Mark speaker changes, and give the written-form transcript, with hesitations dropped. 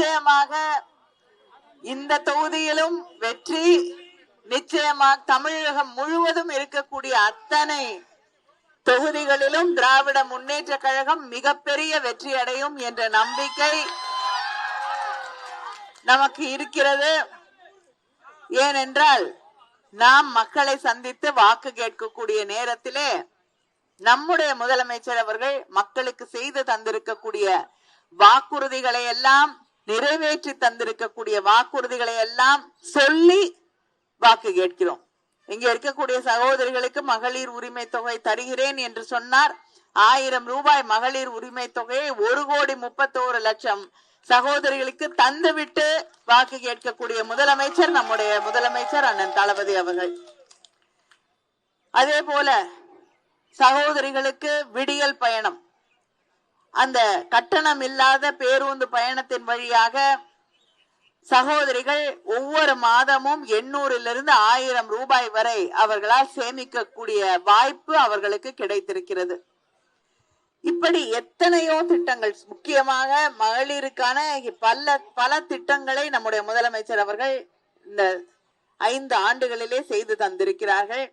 Speaker 1: நிச்சயமாக இந்த தொகுதியிலும் வெற்றி, நிச்சயமாக தமிழகம் முழுவதும் இருக்கக்கூடிய அத்தனை தொகுதிகளிலும் திராவிட முன்னேற்ற கழகம் மிகப்பெரிய வெற்றி அடையும் என்ற நம்பிக்கை நமக்கு இருக்கிறது. ஏனென்றால் நாம் மக்களை சந்தித்து வாக்கு கேட்கக்கூடிய நேரத்திலே நம்முடைய முதலமைச்சர் அவர்கள் மக்களுக்கு செய்து தந்திருக்கக்கூடிய வாக்குறுதிகளை எல்லாம் நிறைவேற்றி தந்திருக்கக்கூடிய வாக்குறுதிகளை எல்லாம் சொல்லி வாக்கு கேட்கிறோம். இங்க இருக்கக்கூடிய சகோதரிகளுக்கு மகளிர் உரிமை தொகை தருகிறேன் என்று சொன்னார். 1000 ரூபாய் மகளிர் உரிமை தொகையை 1,31,00,000 சகோதரிகளுக்கு தந்துவிட்டு வாக்கு கேட்கக்கூடிய முதலமைச்சர் நம்முடைய முதலமைச்சர் அண்ணன் தளபதி அவர்கள். அதே போல சகோதரிகளுக்கு விடியல் பயணம், அந்த கட்டணம் இல்லாத பேருந்து பயணத்தின் வழியாக சகோதரிகள் ஒவ்வொரு மாதமும் 800 1000 ரூபாய் வரை அவர்களால் சேமிக்கக்கூடிய வாய்ப்பு அவர்களுக்கு கிடைத்திருக்கிறது. இப்படி எத்தனையோ திட்டங்கள், முக்கியமாக மகளிருக்கான பல திட்டங்களை நம்முடைய முதலமைச்சர் அவர்கள் இந்த 5 ஆண்டுகளிலே செய்து தந்திருக்கிறார்கள்.